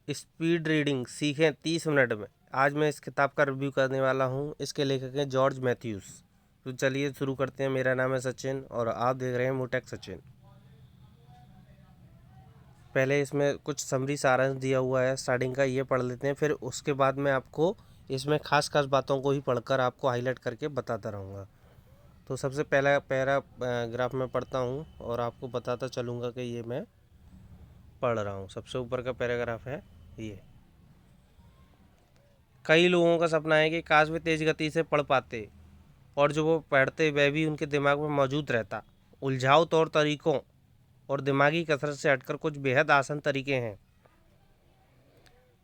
Speed reading सीखें 30 minute में। आज मैं इस किताब का रिव्यू करने वाला हूँ। इसके लेखक हैं जॉर्ज मैथ्यूस। तो चलिए शुरू करते हैं। मेरा नाम है सचिन और आप देख रहे हैं मोटेक सचिन। पहले इसमें कुछ समरी सारांश दिया हुआ है स्टार्टिंग का, ये पढ़ लेते हैं। फिर उसके बाद मैं आपको इसमें खास खास बातों को ही पढ़कर आपको हाईलाइट करके बताता रहूँगा। तो सबसे पहला पैराग्राफ मैं पढ़ता हूँ और आपको बताता चलूँगा कि ये मैं पढ़ रहा हूँ। सबसे ऊपर का पैराग्राफ है ये। कई लोगों का सपना है कि काश वे तेज गति से पढ़ पाते और जो वो पढ़ते वह भी उनके दिमाग में मौजूद रहता। उलझाऊ तौर तरीकों और दिमागी कसरत से हटकर कुछ बेहद आसान तरीके हैं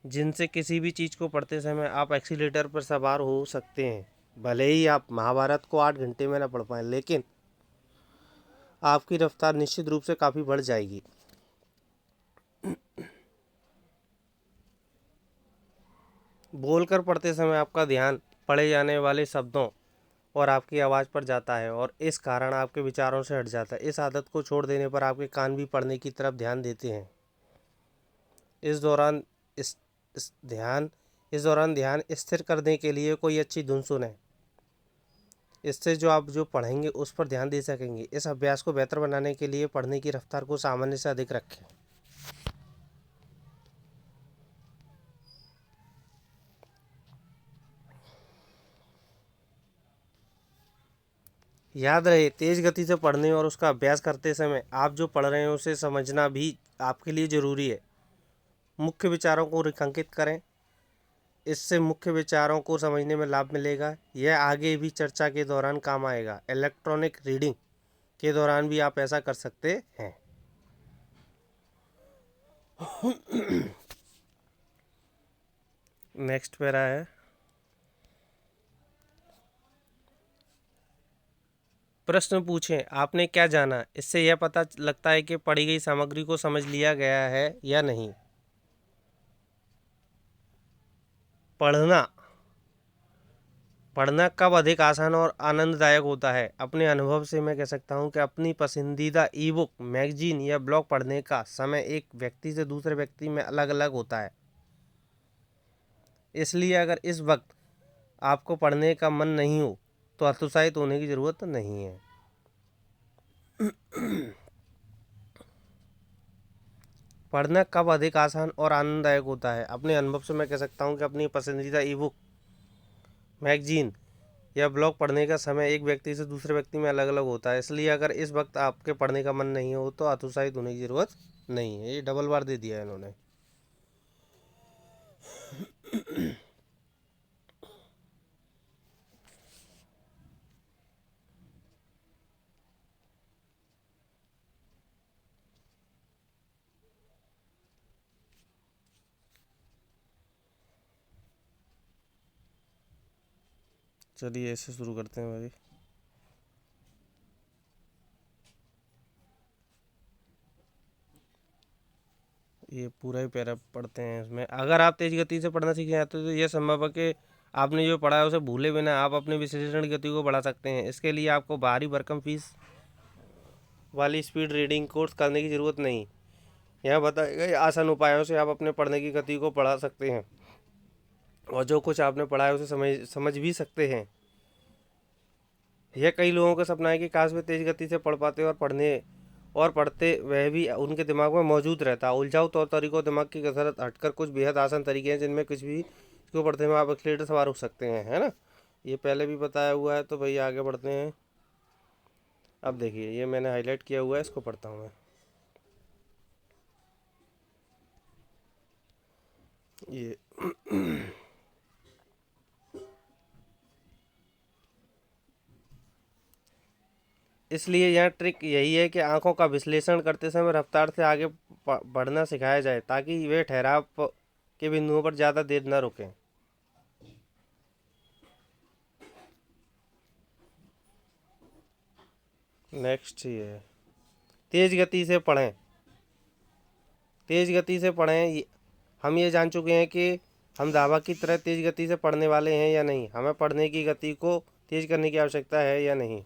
जिनसे किसी भी चीज़ को पढ़ते समय आप एक्सीलेटर पर सवार हो सकते हैं। भले ही आप महाभारत को 8 घंटे में न पढ़ पाएं, लेकिन आपकी रफ्तार निश्चित रूप से काफ़ी बढ़ जाएगी। बोलकर पढ़ते समय आपका ध्यान पढ़े जाने वाले शब्दों और आपकी आवाज़ पर जाता है और इस कारण आपके विचारों से हट जाता है। इस आदत को छोड़ देने पर आपके कान भी पढ़ने की तरफ ध्यान देते हैं। इस दौरान ध्यान स्थिर करने के लिए कोई अच्छी धुन सुने। इससे जो आप जो पढ़ेंगे उस पर ध्यान दे सकेंगे। इस अभ्यास को बेहतर बनाने के लिए पढ़ने की रफ्तार को सामान्य से अधिक रखें। याद रहे, तेज गति से पढ़ने और उसका अभ्यास करते समय आप जो पढ़ रहे हैं उसे समझना भी आपके लिए ज़रूरी है। मुख्य विचारों को रेखांकित करें। इससे मुख्य विचारों को समझने में लाभ मिलेगा। यह आगे भी चर्चा के दौरान काम आएगा। इलेक्ट्रॉनिक रीडिंग के दौरान भी आप ऐसा कर सकते हैं। नेक्स्ट पैरा है। प्रश्न पूछें, आपने क्या जाना? इससे यह पता लगता है कि पढ़ी गई सामग्री को समझ लिया गया है या नहीं। पढ़ना कब अधिक आसान और आनंददायक होता है? अपने अनुभव से मैं कह सकता हूँ कि अपनी पसंदीदा ई बुक, मैगजीन या ब्लॉग पढ़ने का समय एक व्यक्ति से दूसरे व्यक्ति में अलग अलग होता है। इसलिए अगर इस वक्त आपको पढ़ने का मन नहीं हो तो हतोत्साहित होने की ज़रूरत नहीं है। पढ़ना कब अधिक आसान और आनंददायक होता है? अपने अनुभव से मैं कह सकता हूँ कि अपनी पसंदीदा ई बुक, मैगजीन या ब्लॉग पढ़ने का समय एक व्यक्ति से दूसरे व्यक्ति में अलग अलग होता है। इसलिए अगर इस वक्त आपके पढ़ने का मन नहीं हो तो हतोत्साहित होने की ज़रूरत नहीं है। ये डबल बार दे दिया है इन्होंने। चलिए ऐसे शुरू करते हैं भाई। ये पूरा ही पैरा पढ़ते हैं। इसमें अगर आप तेज गति से पढ़ना सीख जाते तो यह संभव है कि आपने जो पढ़ा है उसे भूले बिना आप अपने विश्लेषण गति को बढ़ा सकते हैं। इसके लिए आपको बाहरी भरकम फीस वाली स्पीड रीडिंग कोर्स करने की ज़रूरत नहीं। यह बताए गए आसान उपायों से आप अपने पढ़ने की गति को बढ़ा सकते हैं और जो कुछ आपने पढ़ा है उसे समझ भी सकते हैं। यह कई लोगों का सपना है कि काश वे तेज गति से पढ़ पाते और पढ़ते वह भी उनके दिमाग में मौजूद रहता। उलझाऊ तौर तरीकों दिमाग की कसरत हटकर कुछ बेहद आसान तरीके हैं जिनमें कुछ भी इसको पढ़ते हुए आप एक्सीलेटर सवार हो सकते हैं, है ना। ये पहले भी बताया हुआ है। तो भैया आगे बढ़ते हैं। अब देखिए, ये मैंने हाईलाइट किया हुआ है, इसको पढ़ता हूँ मैं। ये इसलिए यह ट्रिक यही है कि आंखों का विश्लेषण करते समय रफ्तार से आगे बढ़ना सिखाया जाए ताकि वे ठहराव के बिंदुओं पर ज़्यादा देर न रुकें। नेक्स्ट ये है, तेज गति से पढ़ें। तेज गति से पढ़ें। हम ये जान चुके हैं कि हम दावा की तरह तेज गति से पढ़ने वाले हैं या नहीं। हमें पढ़ने की गति को तेज करने की आवश्यकता है या नहीं।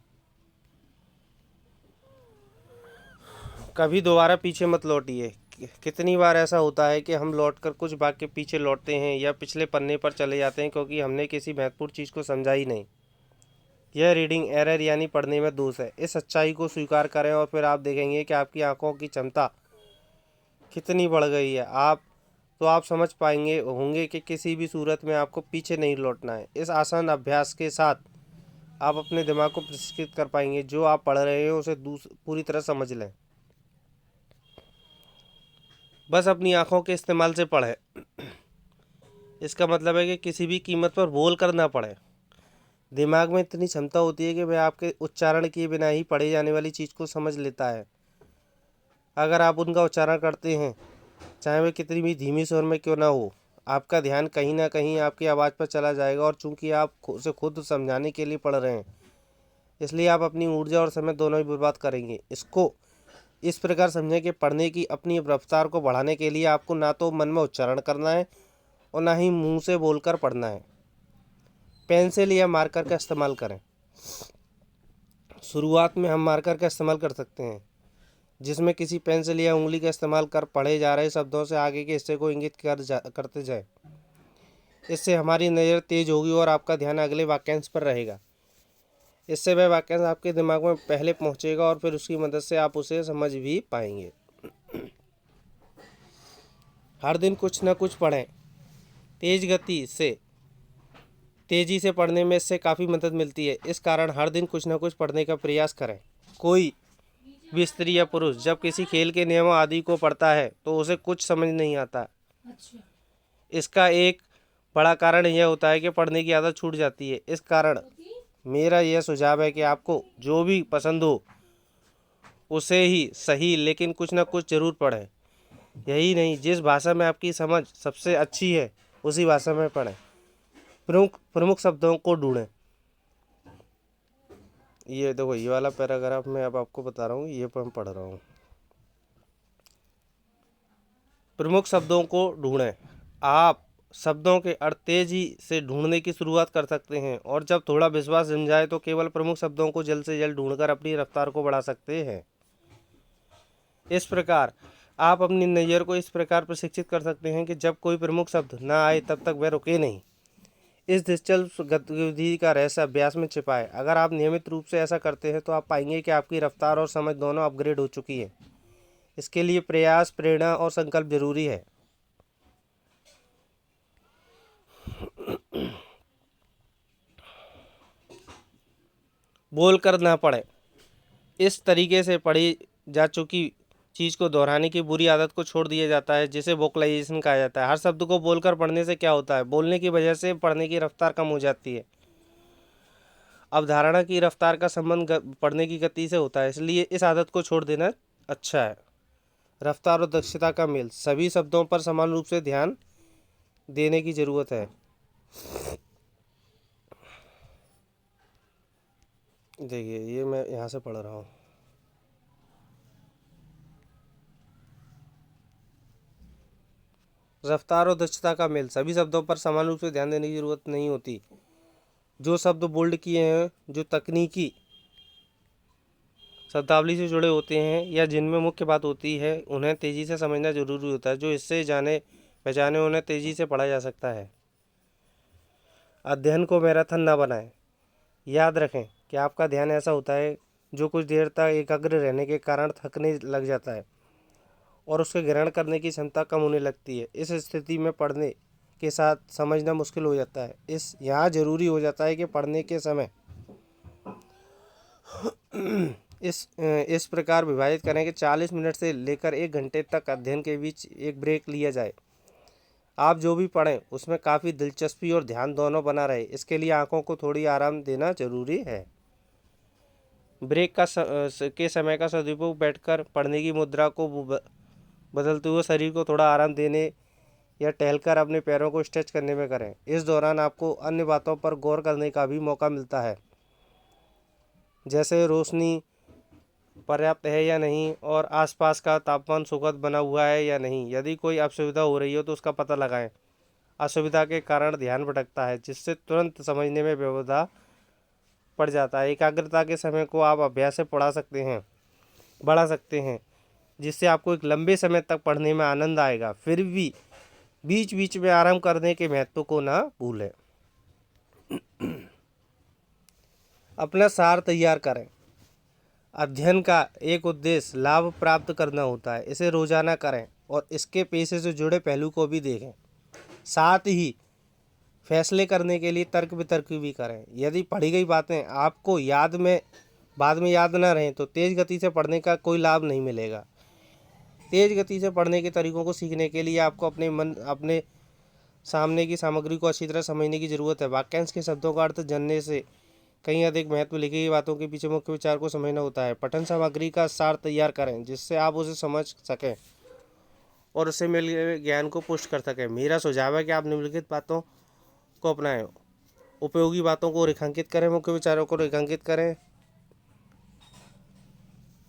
कभी दोबारा पीछे मत लौटिए। कितनी बार ऐसा होता है कि हम लौटकर कुछ वाक्य पीछे लौटते हैं या पिछले पन्ने पर चले जाते हैं क्योंकि हमने किसी महत्वपूर्ण चीज़ को समझा ही नहीं। यह रीडिंग एरर यानी पढ़ने में दोष है। इस सच्चाई को स्वीकार करें और फिर आप देखेंगे कि आपकी आंखों की क्षमता कितनी बढ़ गई है। आप समझ पाएंगे होंगे कि किसी भी सूरत में आपको पीछे नहीं लौटना है। इस आसान अभ्यास के साथ आप अपने दिमाग को प्रशिक्षित कर पाएंगे। जो आप पढ़ रहे हैं उसे पूरी तरह समझ लें। बस अपनी आंखों के इस्तेमाल से पढ़ें। इसका मतलब है कि किसी भी कीमत पर बोल कर ना पढ़ें। दिमाग में इतनी क्षमता होती है कि वह आपके उच्चारण किए बिना ही पढ़ी जाने वाली चीज़ को समझ लेता है। अगर आप उनका उच्चारण करते हैं, चाहे वह कितनी भी धीमी स्वर में क्यों ना हो, आपका ध्यान कहीं ना कहीं आपकी आवाज़ पर चला जाएगा। और चूंकि आप उसे खुद समझाने के लिए पढ़ रहे हैं, इसलिए आप अपनी ऊर्जा और समय दोनों ही बर्बाद करेंगे। इसको इस प्रकार समझें कि पढ़ने की अपनी रफ्तार को बढ़ाने के लिए आपको ना तो मन में उच्चारण करना है और ना ही मुंह से बोलकर पढ़ना है। पेंसिल या मार्कर का इस्तेमाल करें। शुरुआत में हम मार्कर का इस्तेमाल कर सकते हैं, जिसमें किसी पेंसिल या उंगली का इस्तेमाल कर पढ़े जा रहे शब्दों से आगे के हिस्से को इंगित करते जाएं। इससे हमारी नज़र तेज होगी और आपका ध्यान अगले वाक्यांश पर रहेगा। इससे वह वाक्यांश आपके दिमाग में पहले पहुंचेगा और फिर उसकी मदद से आप उसे समझ भी पाएंगे। हर दिन कुछ न कुछ पढ़ें। तेज़ी से पढ़ने में इससे काफ़ी मदद मिलती है। इस कारण हर दिन कुछ न कुछ पढ़ने का प्रयास करें। कोई भी स्त्री या पुरुष जब किसी खेल के नियमों आदि को पढ़ता है तो उसे कुछ समझ नहीं आता। इसका एक बड़ा कारण यह होता है कि पढ़ने की आदत छूट जाती है। इस कारण मेरा यह सुझाव है कि आपको जो भी पसंद हो उसे ही सही, लेकिन कुछ ना कुछ जरूर पढ़ें। यही नहीं, जिस भाषा में आपकी समझ सबसे अच्छी है उसी भाषा में पढ़ें। प्रमुख शब्दों को ढूंढें। ये देखो, ये वाला पैराग्राफ मैं अब आपको बता रहा हूँ, ये मैं पढ़ रहा हूँ। प्रमुख शब्दों को ढूंढें। आप शब्दों के अर्थ तेजी से ढूंढने की शुरुआत कर सकते हैं और जब थोड़ा विश्वास जम जाए तो केवल प्रमुख शब्दों को जल्द से जल्द ढूंढकर अपनी रफ्तार को बढ़ा सकते हैं। इस प्रकार आप अपनी नज़र को इस प्रकार प्रशिक्षित कर सकते हैं कि जब कोई प्रमुख शब्द ना आए तब तक वह रुके नहीं। इस दिलचस्प गतिविधि का रहस्य अभ्यास में छिपा है। अगर आप नियमित रूप से ऐसा करते हैं तो आप पाएंगे कि आपकी रफ्तार और समझ दोनों अपग्रेड हो चुकी है। इसके लिए प्रयास, प्रेरणा और संकल्प जरूरी है। बोल कर ना पढ़ें। इस तरीके से पढ़ी जा चुकी चीज़ को दोहराने की बुरी आदत को छोड़ दिया जाता है, जिसे वोकलाइजेशन कहा जाता है। हर शब्द को बोलकर पढ़ने से क्या होता है, बोलने की वजह से पढ़ने की रफ्तार कम हो जाती है। अवधारणा की रफ्तार का संबंध पढ़ने की गति से होता है, इसलिए इस आदत को छोड़ देना अच्छा है। रफ्तार और दक्षता का मेल। सभी शब्दों पर समान रूप से ध्यान देने की जरूरत है। देखिए, ये मैं यहाँ से पढ़ रहा हूँ। रफ्तार और दक्षता का मेल। सभी शब्दों पर समान रूप से ध्यान देने की जरूरत नहीं होती। जो शब्द बोल्ड किए हैं, जो तकनीकी शब्दावली से जुड़े होते हैं या जिनमें मुख्य बात होती है, उन्हें तेज़ी से समझना जरूरी होता है। जो इससे जाने पहचाने उन्हें तेज़ी से पढ़ा जा सकता है। अध्ययन को मैराथन ना बनाएं। याद रखें कि आपका ध्यान ऐसा होता है जो कुछ देर तक एकाग्र रहने के कारण थकने लग जाता है और उसके ग्रहण करने की क्षमता कम होने लगती है। इस स्थिति में पढ़ने के साथ समझना मुश्किल हो जाता है। यहाँ जरूरी हो जाता है कि पढ़ने के समय इस प्रकार विभाजित करें कि 40 मिनट से लेकर 1 घंटे तक अध्ययन के बीच एक ब्रेक लिया जाए। आप जो भी पढ़ें उसमें काफ़ी दिलचस्पी और ध्यान दोनों बना रहे। इसके लिए आंखों को थोड़ी आराम देना जरूरी है। ब्रेक के समय का सदुपयोग बैठकर पढ़ने की मुद्रा को बदलते हुए शरीर को थोड़ा आराम देने या टहलकर अपने पैरों को स्ट्रेच करने में करें। इस दौरान आपको अन्य बातों पर गौर करने का भी मौका मिलता है, जैसे रोशनी पर्याप्त है या नहीं और आसपास का तापमान सुखद बना हुआ है या नहीं। यदि कोई असुविधा हो रही हो तो उसका पता लगाएं। असुविधा के कारण ध्यान भटकता है, जिससे तुरंत समझने में व्यवधान पड़ जाता है। एकाग्रता के समय को आप अभ्यास से बढ़ा सकते हैं। जिससे आपको एक लंबे समय तक पढ़ने में आनंद आएगा। फिर भी बीच बीच में आराम करने के महत्व को ना भूलें। अपना सार तैयार करें। अध्ययन का एक उद्देश्य लाभ प्राप्त करना होता है। इसे रोजाना करें और इसके पेशे से जुड़े पहलू को भी देखें। साथ ही फैसले करने के लिए तर्क वितर्क भी करें। यदि पढ़ी गई बातें आपको बाद में याद न रहें तो तेज गति से पढ़ने का कोई लाभ नहीं मिलेगा। तेज गति से पढ़ने के तरीकों को सीखने के लिए आपको अपने सामने की सामग्री को अच्छी तरह समझने की जरूरत है। वाक्यांश के शब्दों का अर्थ जानने से कहीं अधिक महत्व लिखी गई बातों के पीछे मुख्य विचार को समझना होता है। पठन सामग्री का सार तैयार करें जिससे आप उसे समझ सकें और उससे मिले ज्ञान को पुष्ट कर सकें। मेरा सुझाव है कि आप निम्नलिखित बातों को अपनाएं। उपयोगी बातों को रेखांकित करें, मुख्य विचारों को रेखांकित करें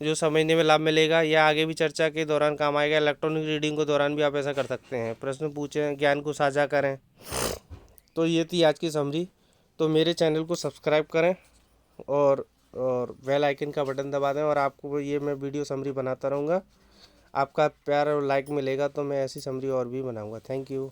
जो समझने में लाभ मिलेगा या आगे भी चर्चा के दौरान काम आएगा। इलेक्ट्रॉनिक रीडिंग के दौरान भी आप ऐसा कर सकते हैं। प्रश्न पूछें, ज्ञान को साझा करें। तो ये थी आज की समरी। तो मेरे चैनल को सब्सक्राइब करें और बेल आइकन का बटन दबा दें और आपको ये मैं वीडियो समरी बनाता रहूँगा। आपका प्यार और लाइक मिलेगा तो मैं ऐसी समरी और भी बनाऊँगा। Thank you.